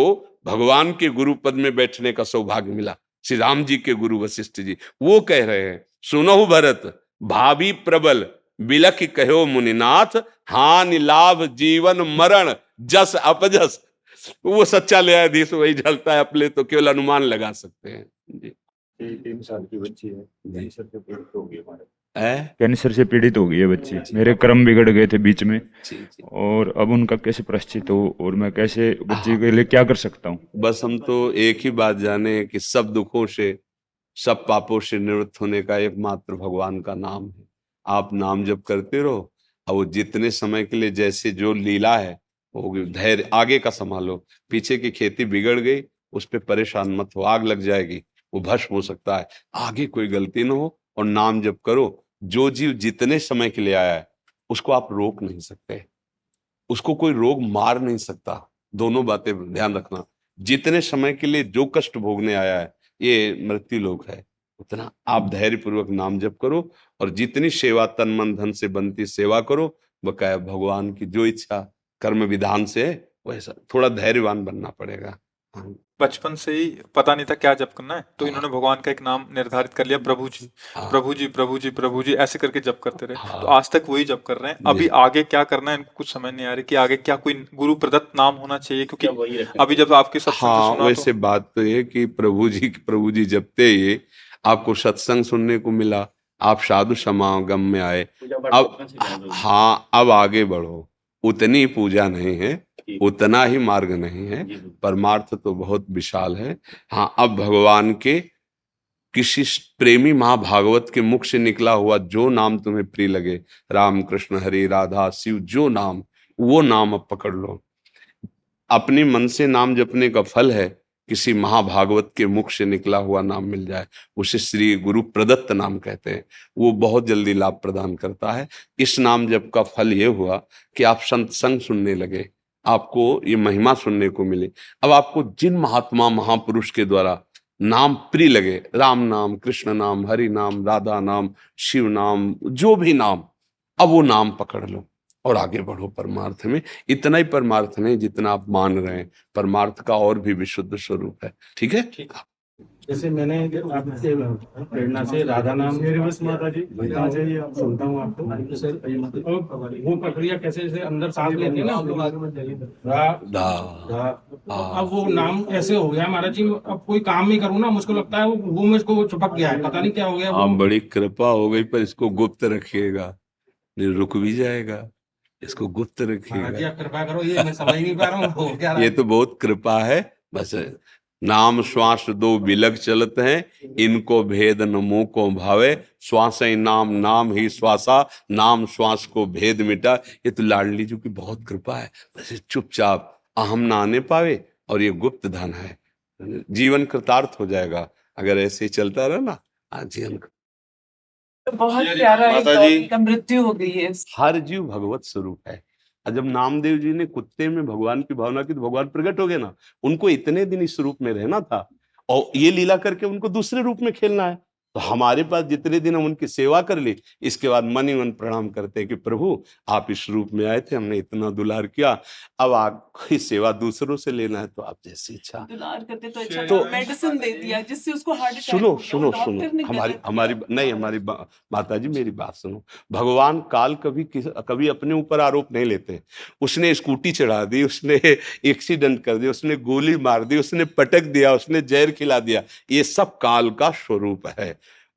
भगवान के गुरु पद में बैठने का सौभाग्य मिला, श्री राम जी के गुरु वशिष्ठ जी, वो कह रहे हैं, सुनहु भरत भावी प्रबल बिलख कहो मुनिनाथ, हानि लाभ जीवन मरण जस अपजस। वो सच्चा न्यायाधीश वही झलता है, अपने तो केवल अनुमान लगा सकते हैं जी। 3 साल की बच्ची है, कैंसर से पीड़ित हो गई हमारे। कैंसर से पीड़ित हो गई है बच्ची। मेरे कर्म बिगड़ गए थे बीच में, जी, जी। और अब उनका कैसे प्रायश्चित हो, और मैं कैसे बच्ची के लिए क्या कर सकता हूँ? बस हम तो एक ही बात जाने कि सब दुखों से, सब पापों से निवृत्त होने का एकमात्र भगवान का नाम है। आप नाम जप करते रहो, और वो जितने समय के लिए जैसे जो लीला है वो धैर्य आगे का संभालो। पीछे की खेती बिगड़ गई, उस पर परेशान मत हो, आग लग जाएगी, वो भस्म हो सकता है। आगे कोई गलती ना हो, और नाम जप करो। जो जीव जितने समय के लिए आया है उसको आप रोक नहीं सकते, उसको कोई रोग मार नहीं सकता। दोनों बातें ध्यान रखना। जितने समय के लिए जो कष्ट भोगने आया है, ये मृत्यु लोक है, उतना आप धैर्य पूर्वक नाम जप करो, और जितनी सेवा तन मन धन से बनती सेवा करो। बकाया भगवान की जो इच्छा कर्म विधान से है वैसा, थोड़ा धैर्यवान बनना पड़ेगा। हाँ। बचपन से ही पता नहीं था क्या जप करना है, तो इन्होंने भगवान का एक नाम निर्धारित कर लिया, प्रभु जी हाँ। प्रभु जी प्रभु जी प्रभु जी, ऐसे करके जप करते रहे। हाँ। तो आज तक वही जप कर रहे हैं। अभी आगे क्या करना है इनको कुछ समझ नहीं आ रही कि आगे क्या कोई गुरु प्रदत्त नाम होना चाहिए, क्योंकि अभी जब आपके सत्संग हाँ, सुना वैसे बात तो ये कि प्रभु जी जपते ही आपको सत्संग सुनने को मिला, आप साधु समागम में आए। अब हाँ, अब आगे बढ़ो। उतनी पूजा नहीं है, उतना ही मार्ग नहीं है, परमार्थ तो बहुत विशाल है। हाँ, अब भगवान के किसी प्रेमी महाभागवत के मुख से निकला हुआ जो नाम तुम्हें प्रिय लगे, राम कृष्ण हरि राधा शिव, जो नाम, वो नाम अब पकड़ लो। अपने मन से नाम जपने का फल है किसी महाभागवत के मुख से निकला हुआ नाम मिल जाए, उसे श्री गुरु प्रदत्त नाम कहते हैं। वो बहुत जल्दी लाभ प्रदान करता है। इस नाम जप का फल ये हुआ कि आप सत्संग सुनने लगे, आपको ये महिमा सुनने को मिली। अब आपको जिन महात्मा महापुरुष के द्वारा नाम प्रिय लगे, राम नाम, कृष्ण नाम, हरि नाम, राधा नाम, शिव नाम, जो भी नाम, अब वो नाम पकड़ लो और आगे बढ़ो परमार्थ में। इतना ही परमार्थ नहीं जितना आप मान रहे हैं, परमार्थ का और भी विशुद्ध स्वरूप है। ठीक है। जैसे मैंने आपसे प्रेरणा से राधा नाम माता जी सुनता हूँ आपको सर, वो प्रक्रिया कैसे जैसे अंदर सांस लेते हैं ना हम लोग, अब वो नाम ऐसे हो गया महाराज जी, अब कोई काम नहीं करूँ ना, मुझको लगता है वो मुझको चिपक गया है, पता नहीं क्या हो गया। हाँ, बड़ी कृपा हो गई, पर इसको गुप्त रखिएगा, नहीं रुक भी जाएगा। इसको गुप्त रखिएगा। कृपा करो, ये मैं समझ नहीं पा रहा हूँ। ये तो बहुत कृपा है। बस नाम श्वास दो बिलग चलत हैं, इनको भेद न मुंह को भावे, श्वास ही नाम नाम ही श्वासा, नाम श्वास को भेद मिटा। ये तो लाडली जी की बहुत कृपा है। बस चुपचाप अहम ना आने पावे, और ये गुप्त धन है, जीवन कृतार्थ हो जाएगा अगर ऐसे ही चलता रहा ना। जीवन बहुत प्यारा एक डॉगी का मृत्यु हो गई है। हर जीव भगवत स्वरूप है। और जब नामदेव जी ने कुत्ते में भगवान की भावना की तो भगवान प्रकट हो गए ना। उनको इतने दिन इस रूप में रहना था, और ये लीला करके उनको दूसरे रूप में खेलना है। तो हमारे पास जितने दिन हम उनकी सेवा कर ली, इसके बाद मन ही मन प्रणाम करते हैं कि प्रभु आप इस रूप में आए थे, हमने इतना दुलार किया, अब आपकी सेवा दूसरों से लेना है तो आप जैसी इच्छा। दुलार करते तो अच्छा तो मेडिसिन दे दिया जिससे उसको हार्ट अटैक सुनो सुनो सुनो, हमारी माता जी मेरी बात सुनो। भगवान काल कभी अपने ऊपर आरोप नहीं लेते। उसने स्कूटी चढ़ा दी, उसने एक्सीडेंट कर दिया, उसने गोली मार दी, उसने पटक दिया, उसने जहर खिला दिया, ये सब काल का स्वरूप है।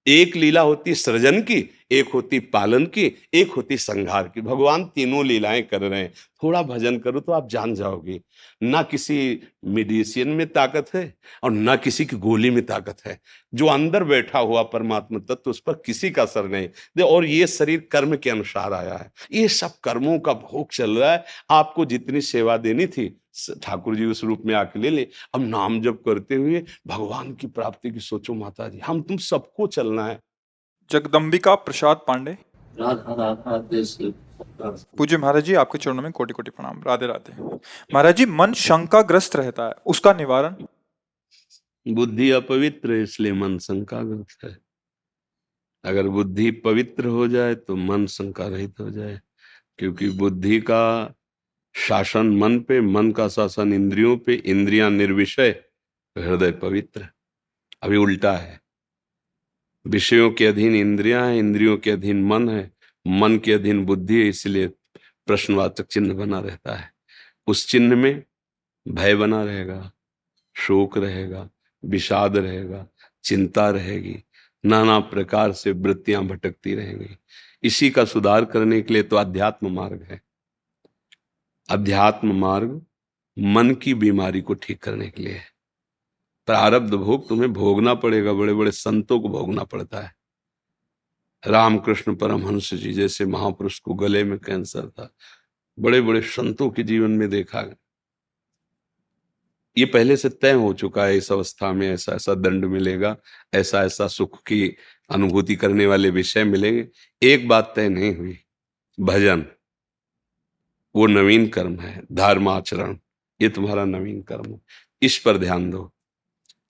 एक लीला होती सृजन की, एक होती पालन की, एक होती संहार की। भगवान तीनों लीलाएं कर रहे हैं। थोड़ा भजन करो तो आप जान जाओगे, ना किसी मेडिसिन में ताकत है और ना किसी की गोली में ताकत है। जो अंदर बैठा हुआ परमात्मा तत्व, उस पर किसी का असर नहीं। और ये शरीर कर्म के अनुसार आया है, ये सब कर्मों का भोग चल रहा है। आपको जितनी सेवा देनी थी ठाकुर जी उस रूप में आके ले ले। अब नाम जप करते हुए भगवान की प्राप्ति की सोचो माता जी, हम तुम सबको चलना है। जगदम्बिका प्रसाद पांडे। पूज्य महाराज जी, आपके चरणों में कोटि कोटि प्रणाम। राधे राधे। महाराज जी, मन शंकाग्रस्त रहता है, उसका निवारण? बुद्धि अपवित्र है, इसलिए मन शंकाग्रस्त है। अगर बुद्धि पवित्र हो जाए तो मन शंका रहित हो जाए, क्योंकि बुद्धि का शासन मन पे, मन का शासन इंद्रियों पे, इंद्रियां निर्विषय, हृदय पवित्र। अभी उल्टा है, विषयों के अधीन इंद्रियां हैं, इंद्रियों के अधीन मन है, मन के अधीन बुद्धि है, इसलिए प्रश्नवाचक चिन्ह बना रहता है। उस चिन्ह में भय बना रहेगा, शोक रहेगा, विषाद रहेगा, चिंता रहेगी, नाना प्रकार से वृत्तियां भटकती रहेंगी। इसी का सुधार करने के लिए तो अध्यात्म मार्ग है। अध्यात्म मार्ग मन की बीमारी को ठीक करने के लिए है। प्रारब्ध भोग तुम्हें भोगना पड़ेगा, बड़े बड़े संतों को भोगना पड़ता है। रामकृष्ण परमहंस जी जैसे महापुरुष को गले में कैंसर था, बड़े बड़े संतों के जीवन में देखा गया। ये पहले से तय हो चुका है, इस अवस्था में ऐसा ऐसा दंड मिलेगा, ऐसा ऐसा सुख की अनुभूति करने वाले विषय मिलेंगे। एक बात तय नहीं हुई, भजन वो नवीन कर्म है, धर्माचरण ये तुम्हारा नवीन कर्म है, इस पर ध्यान दो।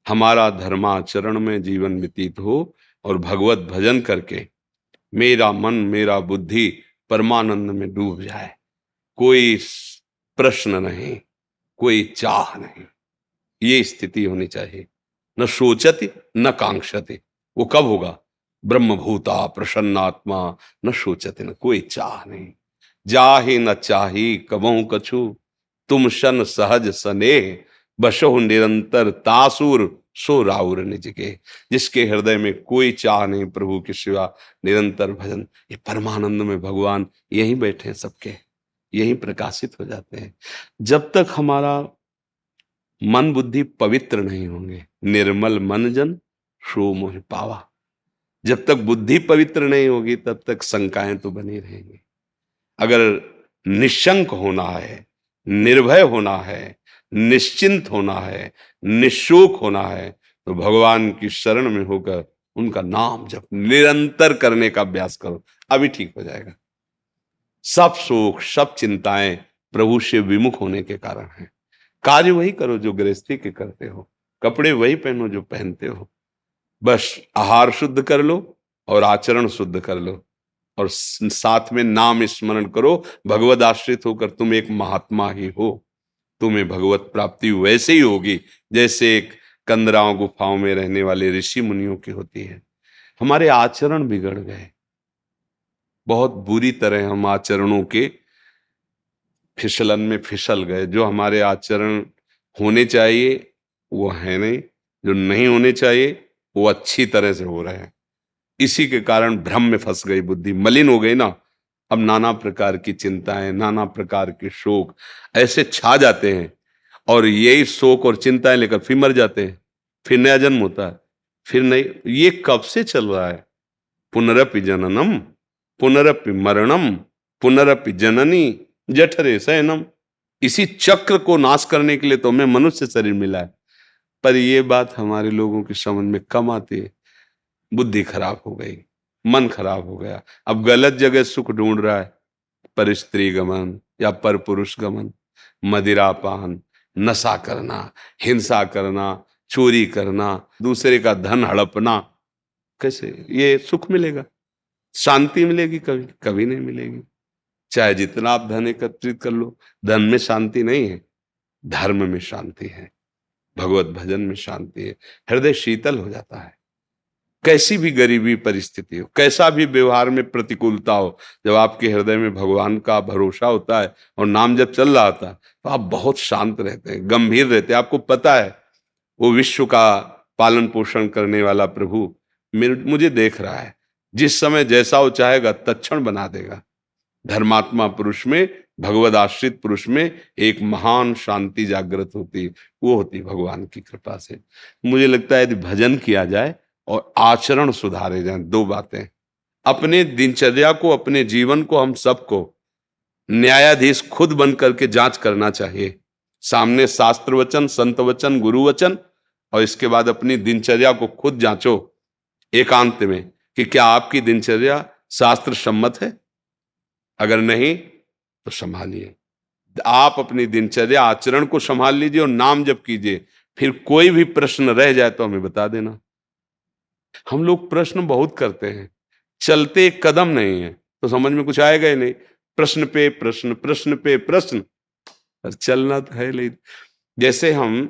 हमारा धर्माचरण में जीवन व्यतीत हो और भगवत भजन करके मेरा मन मेरा बुद्धि परमानंद में डूब जाए। कोई प्रश्न नहीं, कोई चाह नहीं, ये स्थिति होनी चाहिए। न सोचति न कांक्षति। वो कब होगा? ब्रह्मभूता प्रसन्नात्मा न सोचति, न कोई चाह नहीं। जाहि न चाही कबहु कछु, तुम शन सहज सनेह, बसहु निरंतर तासुर सो राउर निज के। जिसके हृदय में कोई चाह नहीं प्रभु के सिवा, निरंतर भजन, ये परमानंद में भगवान यहीं बैठे हैं, सबके यहीं प्रकाशित हो जाते हैं। जब तक हमारा मन बुद्धि पवित्र नहीं होंगे, निर्मल मन जन सो मोहि पावा। जब तक बुद्धि पवित्र नहीं होगी तब तक शंकाएं तो बनी रहेंगी। अगर निशंक होना है, निर्भय होना है, निश्चिंत होना है, निशोक होना है, तो भगवान की शरण में होकर उनका नाम जप निरंतर करने का अभ्यास करो, अभी ठीक हो जाएगा। सब शोक सब चिंताएं प्रभु से विमुख होने के कारण है। कार्य वही करो जो गृहस्थी के करते हो, कपड़े वही पहनो जो पहनते हो, बस आहार शुद्ध कर लो और आचरण शुद्ध कर लो, और साथ में नाम स्मरण करो। भगवद आश्रित होकर तुम एक महात्मा ही हो, तुम्हें भगवत प्राप्ति वैसे ही होगी जैसे एक कंदराओं गुफाओं में रहने वाले ऋषि मुनियों की होती है। हमारे आचरण बिगड़ गए, बहुत बुरी तरह हम आचरणों के फिसलन में फिसल गए। जो हमारे आचरण होने चाहिए वो है नहीं, जो नहीं होने चाहिए वो अच्छी तरह से हो रहे हैं। इसी के कारण भ्रम में फंस गई बुद्धि, मलिन हो गई ना। अब नाना प्रकार की चिंताएं, नाना प्रकार के शोक ऐसे छा जाते हैं, और यही शोक और चिंताएं लेकर फिर मर जाते हैं, फिर नया जन्म होता है, फिर नहीं। ये कब से चल रहा है? पुनरपि जननम पुनरपि मरणम पुनरपि जननी जठरे शयनम। इसी चक्र को नाश करने के लिए तो हमें मनुष्य शरीर मिला है। पर ये बात हमारे लोगों की समझ में कम आती है। बुद्धि खराब हो गई, मन खराब हो गया, अब गलत जगह सुख ढूंढ रहा है, पर स्त्री गमन या पर पुरुष गमन, मदिरापान, नशा करना, हिंसा करना, चोरी करना, दूसरे का धन हड़पना। कैसे ये सुख मिलेगा? शांति मिलेगी? कभी कभी नहीं मिलेगी। चाहे जितना आप धन एकत्रित कर लो, धन में शांति नहीं है, धर्म में शांति है, भगवत भजन में शांति है। हृदय शीतल हो जाता है। कैसी भी गरीबी परिस्थिति हो, कैसा भी व्यवहार में प्रतिकूलता हो, जब आपके हृदय में भगवान का भरोसा होता है और नाम जब चल रहा था, तो आप बहुत शांत रहते हैं, गंभीर रहते हैं। आपको पता है वो विश्व का पालन पोषण करने वाला प्रभु मुझे देख रहा है, जिस समय जैसा वो चाहेगा तत्क्षण बना देगा। धर्मात्मा पुरुष में, भगवद आश्रित पुरुष में एक महान शांति जागृत होती, वो होती भगवान की कृपा से। मुझे लगता है यदि भजन किया जाए और आचरण सुधारे जाएं, दो बातें, अपने दिनचर्या को, अपने जीवन को, हम सबको न्यायाधीश खुद बन करके जांच करना चाहिए। सामने शास्त्र वचन, संत वचन, गुरु वचन, और इसके बाद अपनी दिनचर्या को खुद जांचो एकांत में कि क्या आपकी दिनचर्या शास्त्र सम्मत है। अगर नहीं तो संभालिए, आप अपनी दिनचर्या आचरण को संभाल लीजिए और नाम जप कीजिए। फिर कोई भी प्रश्न रह जाए तो हमें बता देना। हम लोग प्रश्न बहुत करते हैं, चलते एक कदम नहीं है तो समझ में कुछ आएगा ही नहीं। प्रश्न पे प्रश्न, प्रश्न पे प्रश्न, और चलना तो है, लेकिन जैसे हम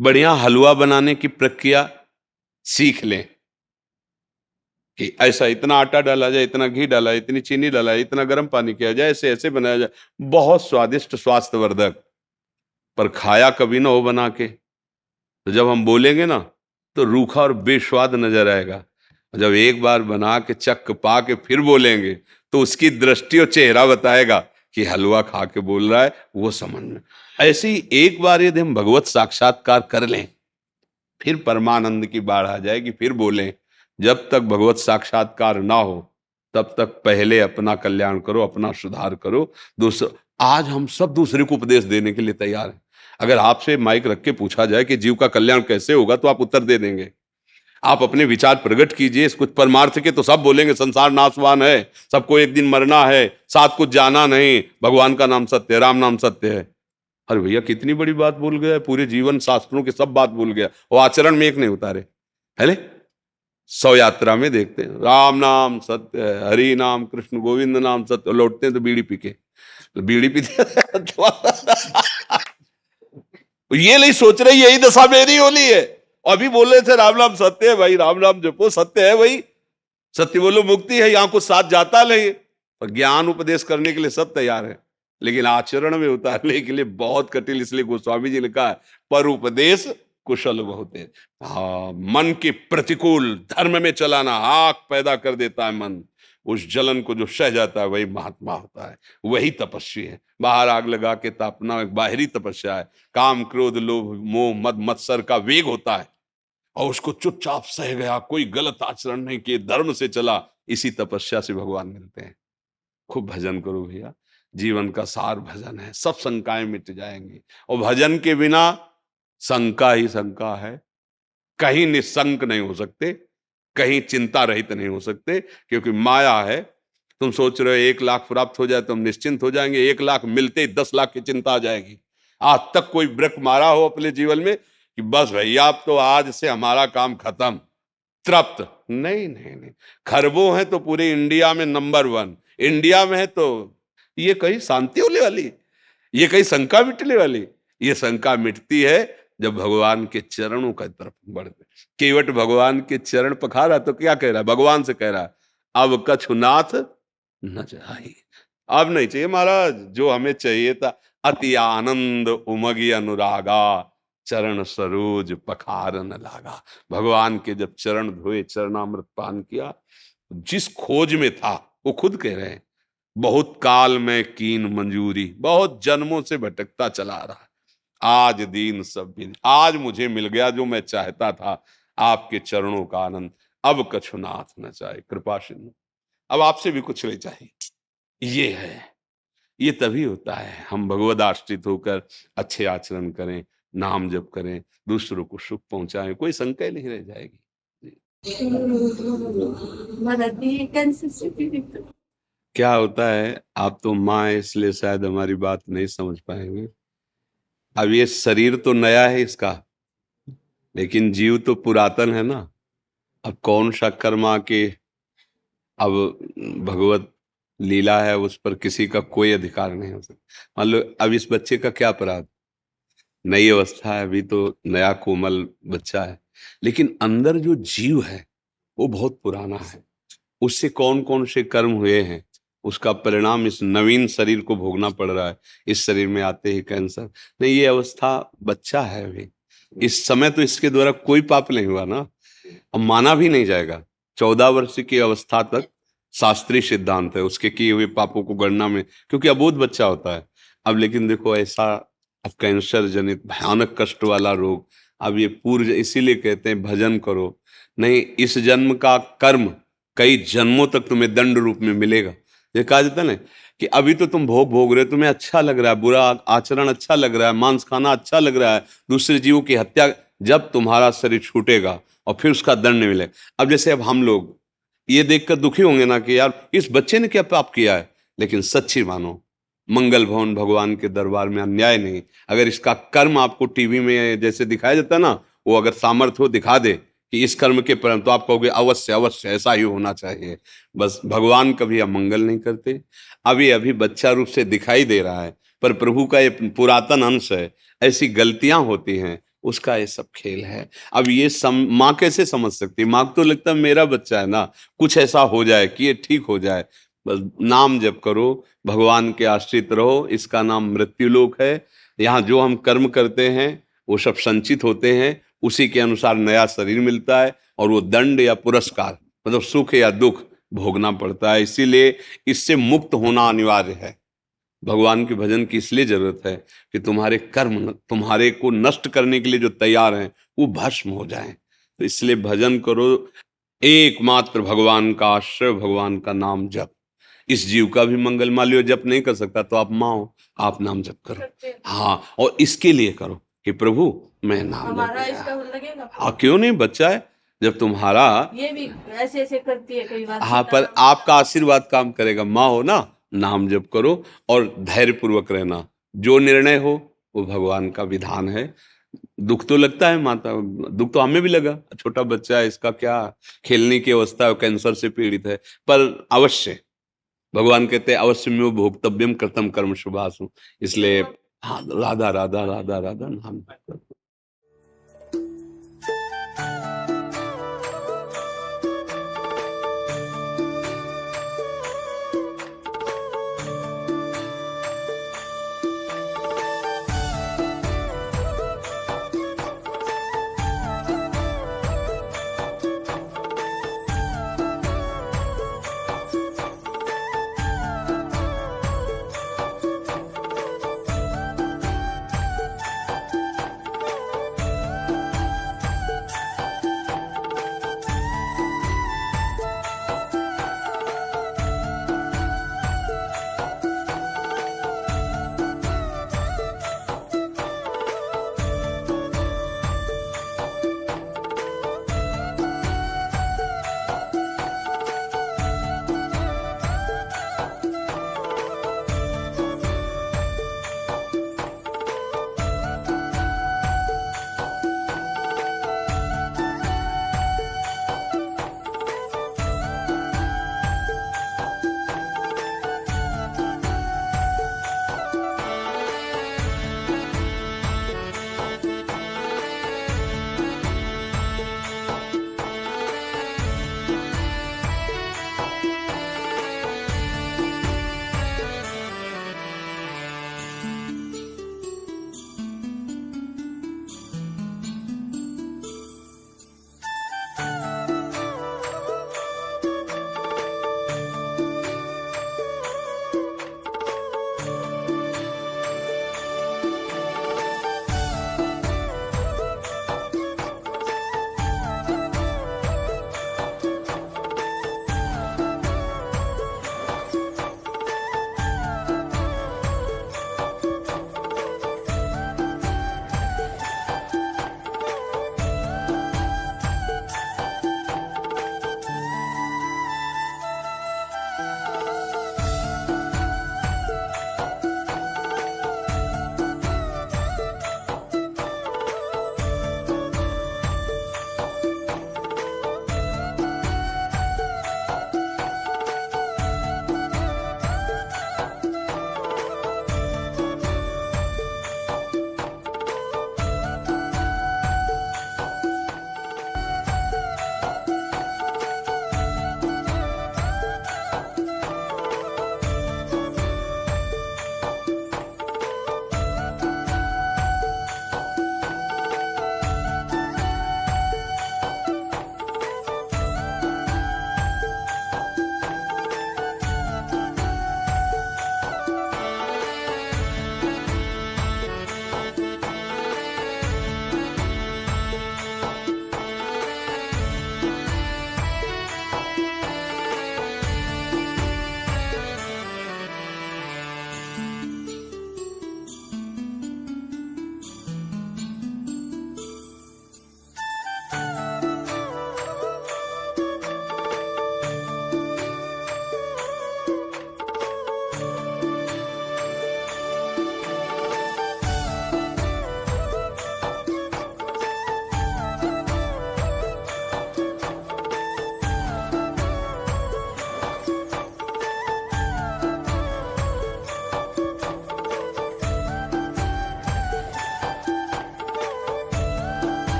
बढ़िया हलवा बनाने की प्रक्रिया सीख लें कि ऐसा इतना आटा डाला जाए, इतना घी डाला जाए, इतनी चीनी डाला जाए, इतना गर्म पानी किया जाए, ऐसे ऐसे बनाया जाए, बहुत स्वादिष्ट स्वास्थ्यवर्धक, पर खाया कभी ना हो बना के, तो जब हम बोलेंगे ना तो रूखा और बेस्वाद नजर आएगा। जब एक बार बना के चख पा के फिर बोलेंगे तो उसकी दृष्टि और चेहरा बताएगा कि हलवा खा के बोल रहा है, वो समझ में। ऐसे ही एक बार यदि हम भगवत साक्षात्कार कर लें, फिर परमानंद की बाढ़ आ जाएगी, फिर बोलें। जब तक भगवत साक्षात्कार ना हो तब तक पहले अपना कल्याण करो, अपना सुधार करो। दूसरा, आज हम सब दूसरे को उपदेश देने के लिए तैयार हैं। अगर आपसे माइक रख के पूछा जाए कि जीव का कल्याण कैसे होगा, तो आप उत्तर दे देंगे। आप अपने विचार प्रकट कीजिए कुछ परमार्थ के, तो सब बोलेंगे संसार नाशवान है, सबको एक दिन मरना है, साथ कुछ जाना नहीं, भगवान का नाम सत्य है, राम नाम सत्य है। अरे भैया कितनी बड़ी बात भूल गया, पूरे जीवन शास्त्रों की सब बात भूल गया, वो आचरण में एक नहीं उतारे। पहले 100 यात्रा में देखते हैं राम नाम सत्य है, हरि नाम कृष्ण गोविंद नाम सत्य, लौटते हैं तो बीड़ी पी के, बीड़ी पीते ये नहीं सोच रहे यही दशा मेरी होनी है। अभी बोल रहे थे राम नाम सत्य है, भाई राम नाम जपो, सत्य है भाई, सत्य बोलो मुक्ति है, यहां कुछ साथ जाता नहीं। और ज्ञान उपदेश करने के लिए सब तैयार है, लेकिन आचरण में उतारने के लिए बहुत कठिन। इसलिए गोस्वामी जी ने कहा पर उपदेश कुशल बहुत है। हाँ, मन के प्रतिकूल धर्म में चलाना आग पैदा कर देता है मन, उस जलन को जो सह जाता है वही महात्मा होता है, वही तपस्वी है। बाहर आग लगा के तापना एक बाहरी तपस्या है, काम क्रोध लोभ मोह मद मत्सर का वेग होता है, और उसको चुपचाप सह गया, कोई गलत आचरण नहीं किए, धर्म से चला, इसी तपस्या से भगवान मिलते हैं। खूब भजन करो भैया, जीवन का सार भजन है, सब शंकाएं मिट जाएंगी। और भजन के बिना शंका ही शंका है, कहीं निशंक नहीं हो सकते, कहीं चिंता रहित नहीं हो सकते, क्योंकि माया है। तुम सोच रहे हो 1 लाख प्राप्त हो जाए तो हम निश्चिंत हो जाएंगे, 1 लाख मिलते ही 10 लाख की चिंता आ जाएगी। आज तक कोई ब्रेक मारा हो अपने जीवन में कि बस भैया अब तो आज से हमारा काम खत्म, तृप्त? नहीं नहीं नहीं, खरबों है तो पूरे इंडिया में नंबर 1, इंडिया में है तो ये कहीं शांति होने वाली, ये कहीं शंका मिटने वाली? ये शंका मिटती है जब भगवान के चरणों का तरफ बढ़ते। केवट भगवान के चरण पखारा तो क्या कह रहा है, भगवान से कह रहा है अब कछुनाथ न चाहिए, अब नहीं चाहिए महाराज, जो हमें चाहिए था अति आनंद उमगी अनुरागा चरण सरोज पखार न लागा। भगवान के जब चरण धोए, चरणामृत पान किया, जिस खोज में था वो खुद कह रहे हैं बहुत काल में कीन मंजूरी, बहुत जन्मों से भटकता चला रहा, आज दीन सब बिन, आज मुझे मिल गया जो मैं चाहता था, आपके चरणों का आनंद, अब कछुनाथ न चाहे कृपा सिंधु, अब आपसे भी कुछ नहीं चाहिए। ये है, ये तभी होता है हम भगवद आश्रित होकर अच्छे आचरण करें, नाम जप करें, दूसरों को सुख पहुंचाएं, कोई शंका नहीं रह जाएगी। क्या होता है, आप तो माँ है इसलिए शायद हमारी बात नहीं समझ पाएंगे। अब ये शरीर तो नया है इसका, लेकिन जीव तो पुरातन है ना। अब कौन सा कर्म आके, अब भगवत लीला है, उस पर किसी का कोई अधिकार नहीं हो सकता। मान लो अब इस बच्चे का क्या अपराध, नई अवस्था है, अभी तो नया कोमल बच्चा है, लेकिन अंदर जो जीव है वो बहुत पुराना है, उससे कौन कौन से कर्म हुए हैं, उसका परिणाम इस नवीन शरीर को भोगना पड़ रहा है। इस शरीर में आते ही कैंसर, नहीं ये अवस्था बच्चा है अभी, इस समय तो इसके द्वारा कोई पाप नहीं हुआ ना, अब माना भी नहीं जाएगा। 14 वर्ष की अवस्था तक शास्त्रीय सिद्धांत है उसके किए हुए पापों को गणना में, क्योंकि अबोध बच्चा होता है। अब लेकिन देखो ऐसा, अब कैंसर जनित भयानक कष्ट वाला रोग, अब ये पूर्व, इसीलिए कहते हैं भजन करो, नहीं इस जन्म का कर्म कई जन्मों तक तुम्हें दंड रूप में मिलेगा। ये कहा जाता ना कि अभी तो तुम भोग रहे हो, तुम्हें अच्छा लग रहा है, बुरा आचरण अच्छा लग रहा है, मांस खाना अच्छा लग रहा है, दूसरे जीवों की हत्या, जब तुम्हारा शरीर छूटेगा और फिर उसका दंड मिलेगा। अब जैसे अब हम लोग ये देखकर दुखी होंगे ना कि यार इस बच्चे ने क्या पाप किया है, लेकिन सच्ची मानो मंगल भवन भगवान के दरबार में अन्याय नहीं। अगर इसका कर्म आपको टीवी में जैसे दिखाया जाता है ना, वो अगर सामर्थ्य हो दिखा दे कि इस कर्म के परिणाम, तो आप कहोगे अवश्य अवश्य ऐसा ही होना चाहिए। बस भगवान कभी अमंगल नहीं करते। अभी अभी बच्चा रूप से दिखाई दे रहा है, पर प्रभु का ये पुरातन अंश है, ऐसी गलतियां होती हैं, उसका ये सब खेल है। अब ये माँ कैसे समझ सकती है? माँ को तो लगता है मेरा बच्चा है ना, कुछ ऐसा हो जाए कि ये ठीक हो जाए। बस नाम जप करो, भगवान के आश्रित रहो, इसका नाम मृत्युलोक है। यहाँ जो हम कर्म करते हैं वो सब संचित होते हैं, उसी के अनुसार नया शरीर मिलता है, और वो दंड या पुरस्कार मतलब सुख या दुख भोगना पड़ता है। इसीलिए इससे मुक्त होना अनिवार्य है। भगवान के भजन की इसलिए जरूरत है कि तुम्हारे कर्म तुम्हारे को नष्ट करने के लिए जो तैयार हैं वो भस्म हो जाएं। तो इसलिए भजन करो, एकमात्र भगवान का आश्रय, भगवान का नाम जप। इस जीव का भी मंगल मालियो जप नहीं कर सकता तो आप माँ हो, आप नाम जप करो। हाँ, और इसके लिए करो कि प्रभु मैं नाम हमारा जप। इसका लगेगा। हाँ, क्यों नहीं? बच्चा है जब तुम्हारा, ये भी ऐसे ऐसे करती है कई बार। हाँ, पर आपका आशीर्वाद काम करेगा। माँ हो ना, नाम जप करो और धैर्य पूर्वक रहना। जो निर्णय हो वो भगवान का विधान है। दुख तो लगता है माता, दुख तो हमें भी लगा, छोटा बच्चा है, इसका क्या खेलने की अवस्था है, कैंसर से पीड़ित है, पर अवश्य भगवान कहते हैं अवश्य में वो भोक्तव्यम कृतम कर्म शुभासु। इसलिए हाँ, राधा राधा राधा राधा नाम जप करो।